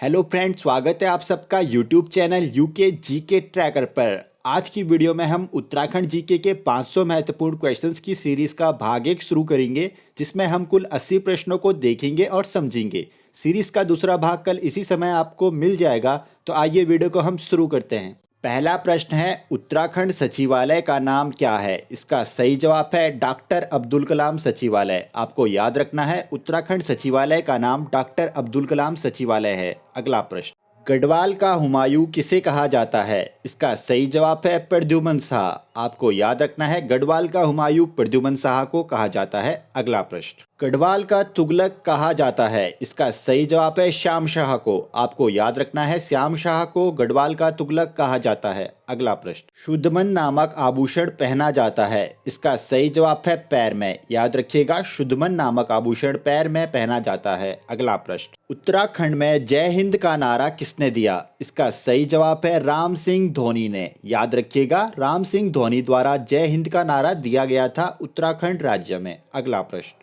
Hello friend, स्वागत है आप सबका YouTube channel UK GK tracker पर। आज की वीडियो में हम उत्तराखंड जीके के 500 महत्वपूर्ण क्वेश्चंस की सीरीज का भाग 1 शुरू करेंगे, जिसमें हम कुल 80 प्रश्नों को देखेंगे और समझेंगे। सीरीज का दूसरा भाग कल इसी समय आपको मिल जाएगा। तो आइए वीडियो को हम शुरू करते हैं। पहला प्रश्न है, उत्तराखंड सचिवालय का नाम क्या है? इसका सही जवाब है डॉक्टर अब्दुल कलाम सचिवालय। आपको याद रखना है, उत्तराखंड सचिवालय का नाम डॉक्टर अब्दुल कलाम सचिवालय है। अगला प्रश्न, गढ़वाल का हुमायूं किसे कहा जाता है? इसका सही जवाब है प्रद्युमन शाह। आपको याद रखना है, गढ़वाल का हुमायूं प्रद्युमन शाह को कहा जाता है। अगला प्रश्न, गढ़वाल का तुगलक कहा जाता है? इसका सही जवाब है श्याम शाह को। आपको याद रखना है, श्याम शाह को गढ़वाल का तुगलक कहा जाता है। अगला प्रश्न, शुद्धमन नामक आभूषण पहना जाता है? इसका सही जवाब है पैर में। याद रखिएगा, शुद्धमन नामक आभूषण पैर में पहना जाता है। अगला प्रश्न, उत्तराखंड में जय हिंद का नारा किसने दिया? इसका सही जवाब है राम सिंह धोनी ने। याद रखिएगा, राम सिंह धोनी द्वारा जय हिंद का नारा दिया गया था उत्तराखंड राज्य में। अगला प्रश्न,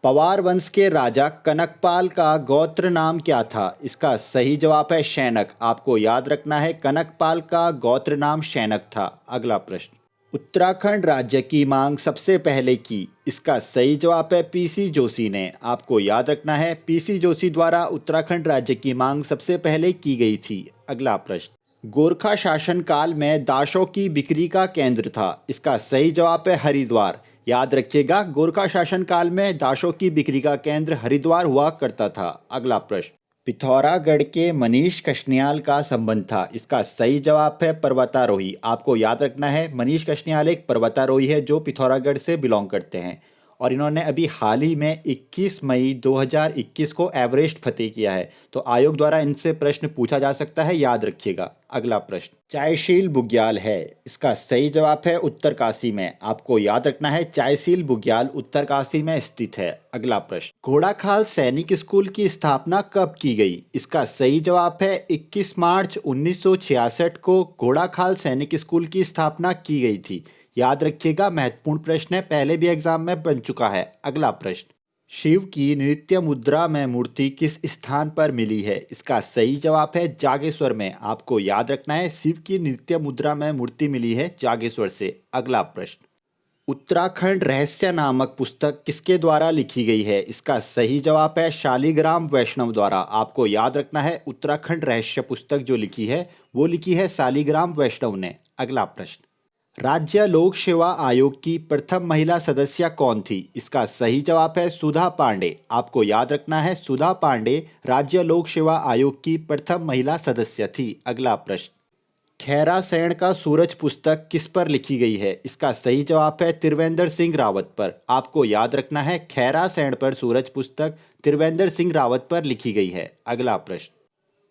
पवार वंश के राजा कनकपाल का गोत्र नाम क्या था? इसका सही जवाब है शैनक। आपको याद रखना है, कनकपाल का गोत्र नाम शैनक था। अगला प्रश्न, उत्तराखंड राज्य की मांग सबसे पहले की? इसका सही जवाब है पीसी जोशी ने। आपको याद रखना है, पीसी जोशी द्वारा उत्तराखंड राज्य की मांग सबसे पहले की गई थी। अगला प्रश्न, गोरखा शासन काल में दासों की बिक्री का केंद्र था? इसका सही जवाब है हरिद्वार। याद रखिएगा, गोरखा शासन काल में दासों की बिक्री का केंद्र हरिद्वार हुआ करता था। अगला प्रश्न, पिथौरागढ़ के मनीष कश्नियाल का संबंध था? इसका सही जवाब है पर्वतारोही। आपको याद रखना है, मनीष कश्नियाल एक पर्वतारोही है जो पिथौरागढ़ से बिलोंग करते हैं और इन्होंने अभी हाल ही में 21 मई 2021 को एवरेस्ट फतेह किया है। तो आयोग द्वारा इनसे प्रश्न पूछा जा सकता है, याद रखिएगा। अगला प्रश्न, चायशील बुग्याल है? इसका सही जवाब है उत्तरकाशी में। आपको याद रखना है, चायशील बुग्याल उत्तरकाशी में स्थित है। अगला प्रश्न, घोड़ाखाल सैनिक स्कूल की स्थापना कब की गई? इसका सही जवाब है 21 मार्च 1966 को घोड़ाखाल सैनिक स्कूल की स्थापना की गई थी। याद रखिएगा, महत्वपूर्ण प्रश्न है, पहले भी एग्जाम में बन चुका है। अगला प्रश्न, शिव की नृत्य मुद्रा में मूर्ति किस स्थान पर मिली है? इसका सही जवाब है जागेश्वर में। आपको याद रखना है, शिव की नृत्य मुद्रा में मूर्ति मिली है जागेश्वर से। अगला प्रश्न, उत्तराखंड रहस्य नामक पुस्तक किसके द्वारा लिखी गई है? इसका सही जवाब है शालिग्राम वैष्णव द्वारा। आपको याद रखना है, उत्तराखंड रहस्य पुस्तक जो लिखी है वो लिखी है शालिग्राम वैष्णव ने। अगला प्रश्न, राज्य लोक सेवा आयोग की प्रथम महिला सदस्य कौन थी? इसका सही जवाब है सुधा पांडे। आपको याद रखना है, सुधा पांडे राज्य लोक सेवा आयोग की प्रथम महिला सदस्य थी। अगला प्रश्न, खैरा सेन का सूरज पुस्तक किस पर लिखी गई है? इसका सही जवाब है त्रिवेंद्र सिंह रावत पर। आपको याद रखना है, खैरा सेन पर सूरज पुस्तक त्रिवेंद्र सिंह रावत पर लिखी गई है। अगला प्रश्न,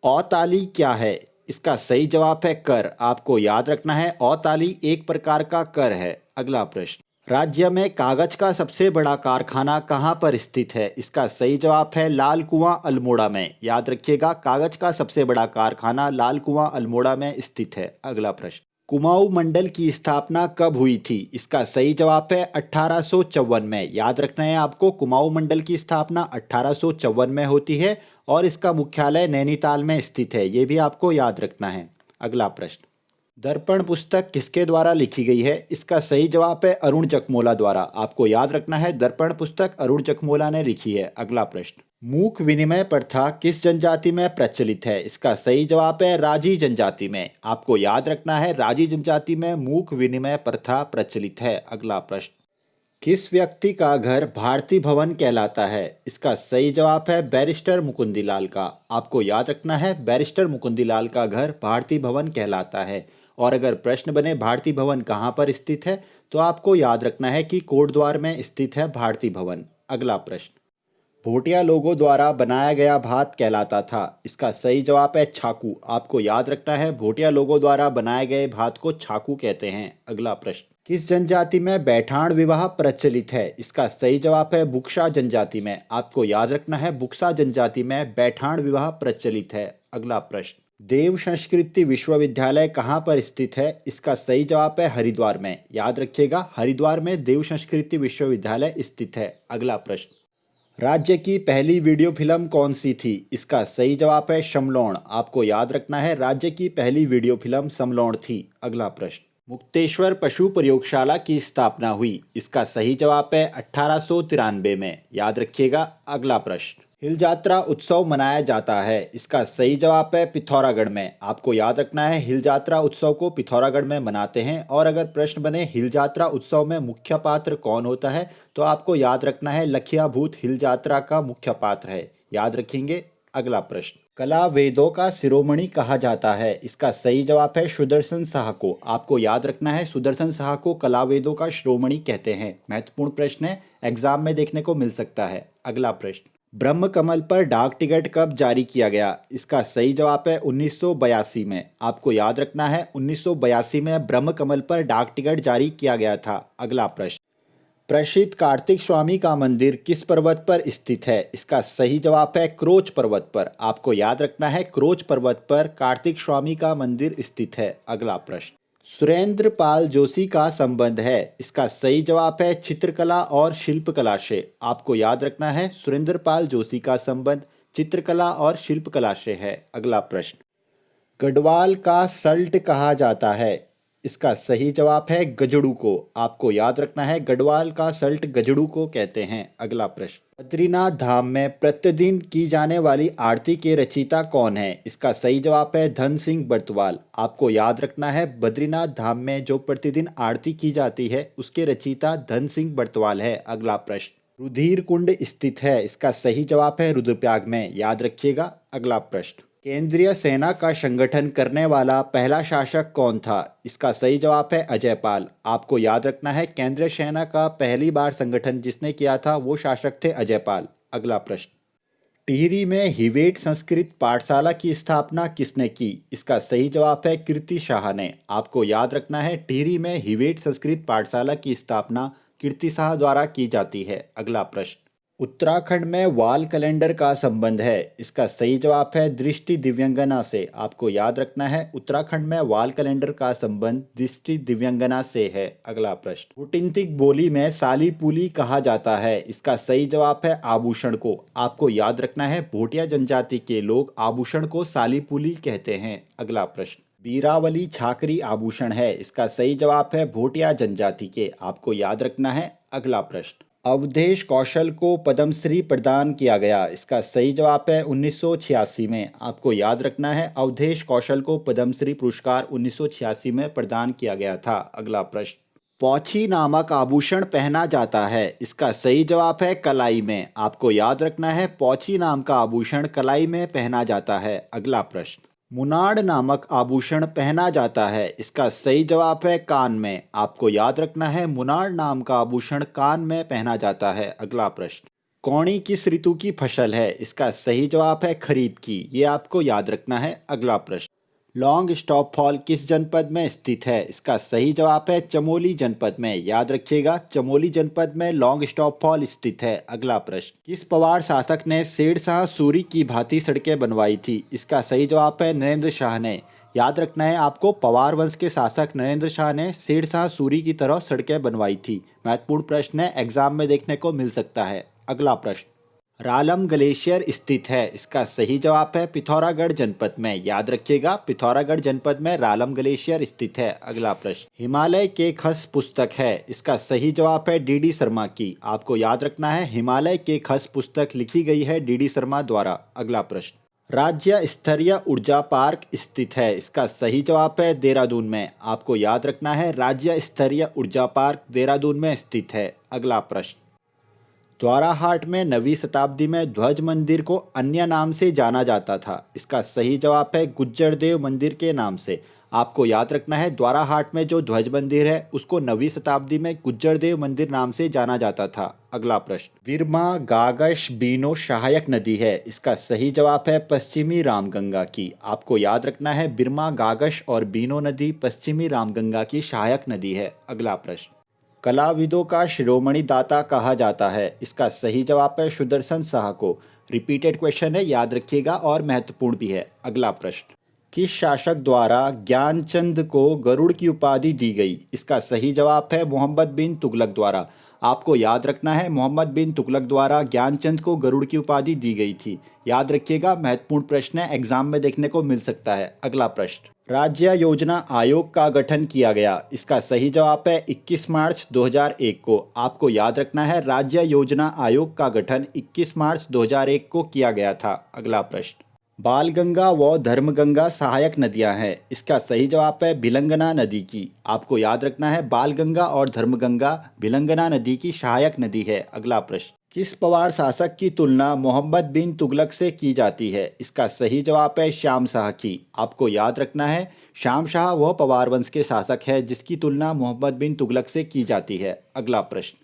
औताली क्या है? इसका सही जवाब है कर। आपको याद रखना है, औताली एक प्रकार का कर है। अगला प्रश्न, राज्य में कागज का सबसे बड़ा कारखाना कहाँ पर स्थित है? इसका सही जवाब है लाल कुआं अल्मोड़ा में। याद रखिएगा, कागज का सबसे बड़ा कारखाना लाल कुआं अल्मोड़ा में स्थित है। अगला प्रश्न, कुमाऊं मंडल की स्थापना कब हुई थी? इसका सही जवाब है 1854 में। याद रखना है आपको, कुमाऊं मंडल की स्थापना 1854 में होती है और इसका मुख्यालय नैनीताल में स्थित है। ये भी आपको याद रखना है। अगला प्रश्न, दर्पण पुस्तक किसके द्वारा लिखी गई है? इसका सही जवाब है अरुण जकमोला द्वारा। आपको याद रखना है, दर्पण पुस्तक अरुण जकमोला ने लिखी है। अगला प्रश्न, मूक विनिमय प्रथा किस जनजाति में प्रचलित है? इसका सही जवाब है राजी जनजाति में। आपको याद रखना है, राजी जनजाति में मूक विनिमय प्रथा प्रचलित है। अगला प्रश्न, किस व्यक्ति का घर भारती भवन कहलाता है? इसका सही जवाब है बैरिस्टर मुकुंदीलाल का। आपको याद रखना है, बैरिस्टर मुकुंदीलाल का घर भारती भवन कहलाता है। और अगर प्रश्न बने भारती भवन कहाँ पर स्थित है, तो आपको याद रखना है कि कोटद्वार में स्थित है भारती भवन। अगला प्रश्न, भोटिया लोगों द्वारा बनाया गया भात कहलाता था? इसका सही जवाब है छाकू। आपको याद रखना है, भोटिया लोगों द्वारा बनाए गए भात को छाकू कहते हैं। अगला प्रश्न, किस जनजाति में बैठान विवाह प्रचलित है? इसका सही जवाब है बुक्सा जनजाति में। आपको याद रखना है, बुक्सा जनजाति में बैठान विवाह प्रचलित है। अगला प्रश्न, देव संस्कृति विश्वविद्यालय कहाँ पर स्थित है? इसका सही जवाब है हरिद्वार में। याद रखिएगा, हरिद्वार में देव संस्कृति विश्वविद्यालय स्थित है। अगला प्रश्न, राज्य की पहली वीडियो फिल्म कौन सी थी? इसका सही जवाब है शमलोण। आपको याद रखना है, राज्य की पहली वीडियो फिल्म समलोण थी। अगला प्रश्न, मुक्तेश्वर पशु प्रयोगशाला की स्थापना हुई? इसका सही जवाब है 1893 में। याद रखिएगा। अगला प्रश्न, हिल यात्रा उत्सव मनाया जाता है? इसका सही जवाब है पिथौरागढ़ में। आपको याद रखना है, हिल यात्रा उत्सव को पिथौरागढ़ में मनाते हैं। और अगर प्रश्न बने हिल यात्रा उत्सव में मुख्य पात्र कौन होता है, तो आपको याद रखना है लखिया भूत हिल यात्रा का मुख्य पात्र है। याद रखेंगे। अगला प्रश्न, कला वेदों का शिरोमणि कहा जाता है? इसका सही जवाब है सुदर्शन शाह को। आपको याद रखना है, सुदर्शन शाह को कला वेदों का शिरोमणि कहते हैं। महत्वपूर्ण प्रश्न है, एग्जाम में देखने को मिल सकता है। अगला प्रश्न, ब्रह्म कमल पर डाक टिकट कब जारी किया गया? इसका सही जवाब है 1982 में। आपको याद रखना है, 1982 में ब्रह्म कमल पर डाक टिकट जारी किया गया था। अगला प्रश्न, प्रसिद्ध कार्तिक स्वामी का मंदिर किस पर्वत पर स्थित है? इसका सही जवाब है क्रोच पर्वत पर। आपको याद रखना है, क्रोच पर्वत पर कार्तिक स्वामी का मंदिर स्थित है। अगला प्रश्न, सुरेंद्र पाल जोशी का संबंध है? इसका सही जवाब है चित्रकला और शिल्पकला से। आपको याद रखना है, सुरेंद्र पाल जोशी का संबंध चित्रकला और शिल्पकला से है। अगला प्रश्न, गढ़वाल का सल्ट कहा जाता है? इसका सही जवाब है गजड़ू को। आपको याद रखना है, गढ़वाल का सल्ट गजड़ू को कहते हैं। अगला प्रश्न, बद्रीनाथ धाम में प्रतिदिन की जाने वाली आरती के रचयिता कौन है? इसका सही जवाब है धन सिंह बर्तवाल। आपको याद रखना है, बद्रीनाथ धाम में जो प्रतिदिन आरती की जाती है उसके रचयिता धन सिंह बर्तवाल है। अगला प्रश्न, रुधिर कुंड स्थित है? इसका सही जवाब है रुद्रप्रयाग में। याद रखिएगा। अगला प्रश्न, केंद्रीय सेना का संगठन करने वाला पहला शासक कौन था? इसका सही जवाब है अजयपाल। आपको याद रखना है, केंद्रीय सेना का पहली बार संगठन जिसने किया था वो शासक थे अजयपाल। अगला प्रश्न, टिहरी में हिवेट संस्कृत पाठशाला की स्थापना किसने की? इसका सही जवाब है कीर्ति शाह ने। आपको याद रखना है, टिहरी में हिवेट संस्कृत पाठशाला की स्थापना कीर्ति शाह द्वारा की जाती है। अगला प्रश्न, उत्तराखंड में वाल कैलेंडर का संबंध है? इसका सही जवाब है दृष्टि दिव्यांगना से। आपको याद रखना है, उत्तराखंड में वाल कैलेंडर का संबंध दृष्टि दिव्यांगना से है। अगला प्रश्न, भूटिंतिक बोली में साली पुली कहा जाता है? इसका सही जवाब है आभूषण को। आपको याद रखना है, भोटिया जनजाति के लोग आभूषण को साली पुली कहते हैं। अगला प्रश्न, बीरावली छाकरी आभूषण है? इसका सही जवाब है भोटिया जनजाति के। आपको याद रखना है। अगला प्रश्न, अवधेश कौशल को पद्मश्री प्रदान किया गया? इसका सही जवाब है 1986 में। आपको याद रखना है, अवधेश कौशल को पद्मश्री पुरस्कार 1986 में प्रदान किया गया था। अगला प्रश्न, पौछी नामक आभूषण पहना जाता है? इसका सही जवाब है कलाई में। आपको याद रखना है, पौछी नाम का आभूषण कलाई में पहना जाता है। अगला प्रश्न, मुनाड़ नामक आभूषण पहना जाता है? इसका सही जवाब है कान में। आपको याद रखना है, मुनाड़ नाम का आभूषण कान में पहना जाता है। अगला प्रश्न, कौड़ी किस ऋतु की फसल है? इसका सही जवाब है खरीफ की। ये आपको याद रखना है। अगला प्रश्न, लॉन्ग स्टॉप फॉल किस जनपद में स्थित है? इसका सही जवाब है चमोली जनपद में। याद रखिएगा, चमोली जनपद में लॉन्ग स्टॉप फॉल स्थित है। अगला प्रश्न, किस पवार शासक ने शेरशाह सूरी की भांति सड़कें बनवाई थी? इसका सही जवाब है नरेंद्र शाह ने। याद रखना है आपको, पवार वंश के शासक नरेंद्र शाह ने शेरशाह सूरी की तरह सड़कें बनवाई थी। महत्वपूर्ण प्रश्न है, एग्जाम में देखने को मिल सकता है। अगला प्रश्न, रालम ग्लेशियर स्थित है? इसका सही जवाब है पिथौरागढ़ जनपद में। याद रखिएगा, पिथौरागढ़ जनपद में रालम ग्लेशियर स्थित है। अगला प्रश्न, हिमालय के खस पुस्तक है? इसका सही जवाब है डीडी शर्मा की। आपको याद रखना है, हिमालय के खस पुस्तक लिखी गई है डीडी शर्मा द्वारा। अगला प्रश्न, राज्य स्तरीय ऊर्जा पार्क स्थित है? इसका सही जवाब है देहरादून में। आपको याद रखना है, राज्य स्तरीय ऊर्जा पार्क देहरादून में स्थित है। अगला प्रश्न, द्वाराहाट में 9वीं शताब्दी में ध्वज मंदिर को अन्य नाम से जाना जाता था? इसका सही जवाब है गुज्जर देव मंदिर के नाम से। आपको याद रखना है, द्वाराहाट में जो ध्वज मंदिर है उसको 9वीं शताब्दी में गुज्जर देव मंदिर नाम से जाना जाता था। अगला प्रश्न, बिरमा गागश बीनो सहायक नदी है? इसका सही जवाब है पश्चिमी रामगंगा की। आपको याद रखना है, बिरमा गागश और बीनो नदी पश्चिमी रामगंगा की सहायक नदी है। अगला प्रश्न, कलाविदों का शिरोमणि दाता कहा जाता है? इसका सही जवाब है सुदर्शन शाह को। रिपीटेड क्वेश्चन है, याद रखिएगा, और महत्वपूर्ण भी है। अगला प्रश्न, किस शासक द्वारा ज्ञानचंद को गरुड़ की उपाधि दी गई? इसका सही जवाब है मोहम्मद बिन तुगलक द्वारा। आपको याद रखना है मोहम्मद बिन तुगलक द्वारा ज्ञानचंद को गरुड़ की उपाधि दी गई थी। याद रखिएगा, महत्वपूर्ण प्रश्न है, एग्जाम में देखने को मिल सकता है। अगला प्रश्न, राज्य योजना आयोग का गठन किया गया। इसका सही जवाब है 21 मार्च 2001 को। आपको याद रखना है राज्य योजना आयोग का गठन 21 मार्च 2001 को किया गया था। अगला प्रश्न, बालगंगा व धर्मगंगा सहायक नदियां हैं। इसका सही जवाब है भिलंगना नदी की। आपको याद रखना है बालगंगा और धर्मगंगा भिलंगना नदी की सहायक नदी है। अगला प्रश्न, किस पवार शासक की तुलना मोहम्मद बिन तुगलक से की जाती है। इसका सही जवाब है श्याम शाह की। आपको याद रखना है श्याम शाह वह पवार वंश के शासक है जिसकी तुलना मोहम्मद बिन तुगलक से की जाती है। अगला प्रश्न,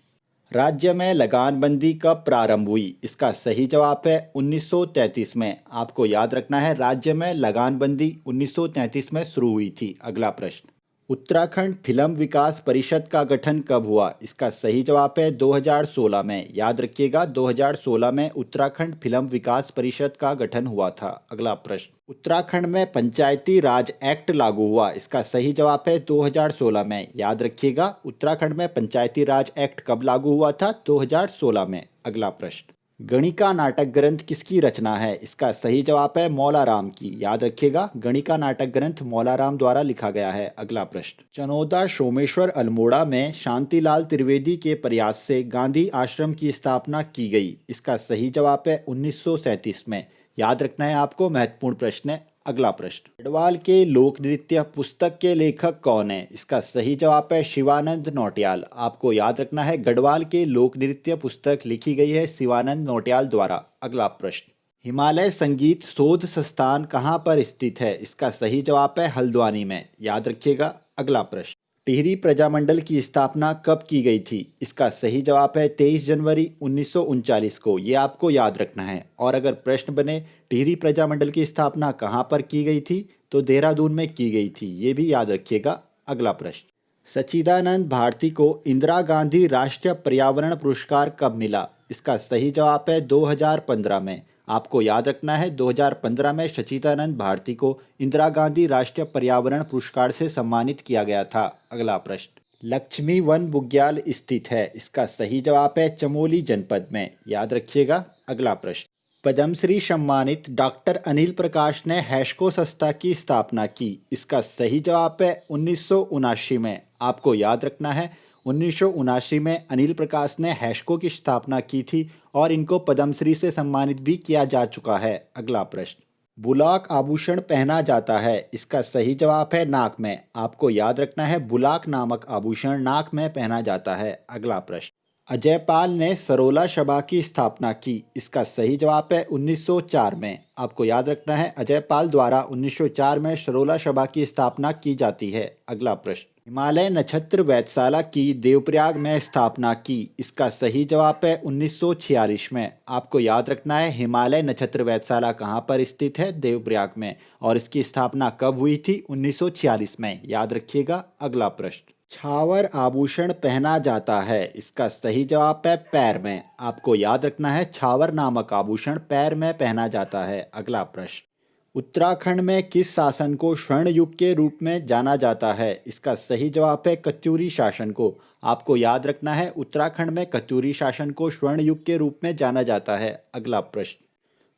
राज्य में लगानबंदी कब प्रारंभ हुई। इसका सही जवाब है 1933 में। आपको याद रखना है राज्य में लगानबंदी 1933 में शुरू हुई थी। अगला प्रश्न, उत्तराखंड फिल्म विकास परिषद का गठन कब हुआ। इसका सही जवाब है 2016 में। याद रखिएगा 2016 में उत्तराखंड फिल्म विकास परिषद का गठन हुआ था। अगला प्रश्न, उत्तराखंड में पंचायती राज एक्ट लागू हुआ। इसका सही जवाब है 2016 में। याद रखिएगा उत्तराखंड में पंचायती राज एक्ट कब लागू हुआ था, 2016 में। अगला प्रश्न, गणिका नाटक ग्रंथ किसकी रचना है। इसका सही जवाब है मौलाराम की। याद रखिएगा गणिका नाटक ग्रंथ मौलाराम द्वारा लिखा गया है। अगला प्रश्न, चनौदा सोमेश्वर अल्मोड़ा में शांतिलाल त्रिवेदी के प्रयास से गांधी आश्रम की स्थापना की गई। इसका सही जवाब है 1937 में। याद रखना है आपको, महत्वपूर्ण प्रश्न है। अगला प्रश्न, गढ़वाल के लोक नृत्य पुस्तक के लेखक कौन है। इसका सही जवाब है शिवानंद नौटियाल। आपको याद रखना है गढ़वाल के लोक नृत्य पुस्तक लिखी गई है शिवानंद नौटियाल द्वारा। अगला प्रश्न, हिमालय संगीत शोध संस्थान कहाँ पर स्थित है। इसका सही जवाब है हल्द्वानी में। याद रखिएगा। अगला प्रश्न, टिहरी प्रजामंडल की स्थापना कब की गई थी। इसका सही जवाब है 23 जनवरी 1939 को। ये आपको याद रखना है। और अगर प्रश्न बने टिहरी प्रजामंडल की स्थापना कहाँ पर की गई थी, तो देहरादून में की गई थी। ये भी याद रखिएगा। अगला प्रश्न, सच्चिदानंद भारती को इंदिरा गांधी राष्ट्रीय पर्यावरण पुरस्कार कब मिला। इसका सही जवाब है 2015 में। आपको याद रखना है 2015 में सच्चिदानंद भारती को इंदिरा गांधी राष्ट्रीय पर्यावरण पुरस्कार से सम्मानित किया गया था। अगला प्रश्न, लक्ष्मी वन बुग्याल स्थित है। इसका सही जवाब है चमोली जनपद में। याद रखिएगा। अगला प्रश्न, पद्मश्री सम्मानित डॉक्टर अनिल प्रकाश ने हैशको संस्था की स्थापना की। इसका सही जवाब है 1979 में। आपको याद रखना है 1979 में अनिल प्रकाश ने हैशको की स्थापना की थी और इनको पद्मश्री से सम्मानित भी किया जा चुका है। अगला प्रश्न, बुलाक आभूषण पहना जाता है। इसका सही जवाब है नाक में। आपको याद रखना है बुलाक नामक आभूषण नाक में पहना जाता है। अगला प्रश्न, अजयपाल ने सरोला सभा की स्थापना की। इसका सही जवाब है 1904 में। आपको याद रखना है अजयपाल द्वारा 1904 में सरोला सभा की स्थापना की जाती है। अगला प्रश्न, हिमालय नक्षत्र वेधशाला की देवप्रयाग में स्थापना की। इसका सही जवाब है 1946 में। आपको याद रखना है हिमालय नक्षत्र वेधशाला कहाँ पर स्थित है, देवप्रयाग में। और इसकी स्थापना कब हुई थी, 1946 में। याद रखिएगा। अगला प्रश्न, छावर आभूषण पहना जाता है। इसका सही जवाब है पैर में। आपको याद रखना है छावर नामक आभूषण पैर में पहना जाता है। अगला प्रश्न, उत्तराखंड में किस शासन को स्वर्ण युग के रूप में जाना जाता है। इसका सही जवाब है कत्यूरी शासन को। आपको याद रखना है उत्तराखंड में कत्यूरी शासन को स्वर्ण युग के रूप में जाना जाता है। अगला प्रश्न,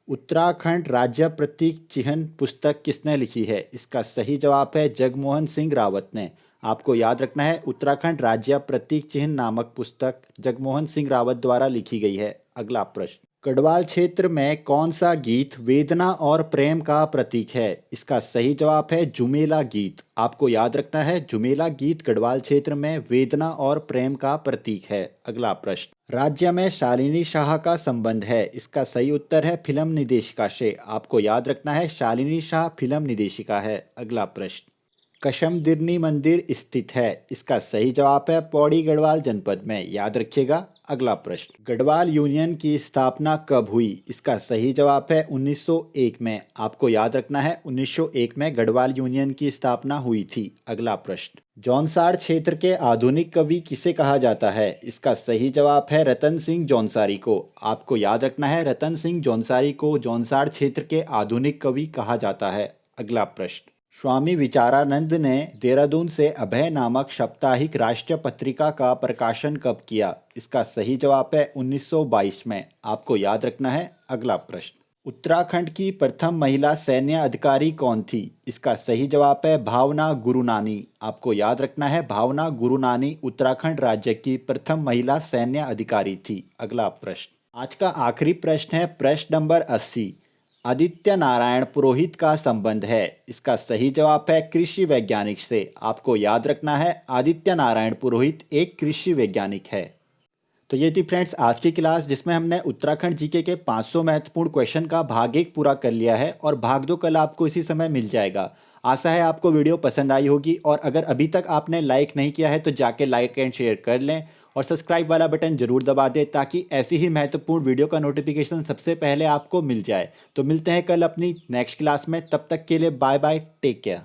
उत्तराखंड राज्य प्रतीक चिन्ह पुस्तक किसने लिखी है। इसका सही जवाब है जगमोहन सिंह रावत ने। आपको याद रखना है उत्तराखंड राज्य प्रतीक चिन्ह नामक पुस्तक जगमोहन सिंह रावत द्वारा लिखी गई है। अगला प्रश्न, गढ़वाल क्षेत्र में कौन सा गीत वेदना और प्रेम का प्रतीक है। इसका सही जवाब है झुमेला गीत। आपको याद रखना है झुमेला गीत गढ़वाल क्षेत्र में वेदना और प्रेम का प्रतीक है। अगला प्रश्न, राज्य में शालिनी शाह का संबंध है। इसका सही उत्तर है फिल्म निदेशिका से। आपको याद रखना है शालिनी शाह फिल्म निदेशिका है। अगला प्रश्न, कशमदिरनी मंदिर स्थित है। इसका सही जवाब है पौड़ी गढ़वाल जनपद में। याद रखिएगा। अगला प्रश्न, गढ़वाल यूनियन की स्थापना कब हुई। इसका सही जवाब है 1901 में। आपको याद रखना है 1901 में गढ़वाल यूनियन की स्थापना हुई थी। अगला प्रश्न, जौनसार क्षेत्र के आधुनिक कवि किसे कहा जाता है। इसका सही जवाब है रतन सिंह जौनसारी को। आपको याद रखना है रतन सिंह जौनसारी को जौनसार क्षेत्र के आधुनिक कवि कहा जाता है। अगला प्रश्न, स्वामी विचारानंद ने देहरादून से अभय नामक साप्ताहिक राष्ट्रीय पत्रिका का प्रकाशन कब किया? इसका सही जवाब है 1922 में। आपको याद रखना है। अगला प्रश्न, उत्तराखंड की प्रथम महिला सैन्य अधिकारी कौन थी? इसका सही जवाब है भावना गुरुनानी। आपको याद रखना है, भावना गुरुनानी उत्तराखंड राज्य की प्रथम महिला सैन्य अधिकारी थी। अगला प्रश्न, आज का आखिरी प्रश्न है प्रश्न नंबर 80। आदित्य नारायण पुरोहित का संबंध है? इसका सही जवाब है कृषि वैज्ञानिक से। आपको याद रखना है, आदित्य नारायण पुरोहित एक कृषि वैज्ञानिक है। तो ये थी फ्रेंड्स आज की क्लास, जिसमें हमने उत्तराखंड जीके के 500 महत्वपूर्ण क्वेश्चन का भाग 1 पूरा कर लिया है और भाग 2 कल आपको इसी समय मिल जाएगा। आशा है आपको वीडियो पसंद आई होगी, और अगर अभी तक आपने लाइक नहीं किया है तो जाके लाइक एंड शेयर कर लें और सब्सक्राइब वाला बटन जरूर दबा दें, ताकि ऐसी ही महत्वपूर्ण वीडियो का नोटिफिकेशन सबसे पहले आपको मिल जाए। तो मिलते हैं कल अपनी नेक्स्ट क्लास में, तब तक के लिए बाय बाय, टेक केयर।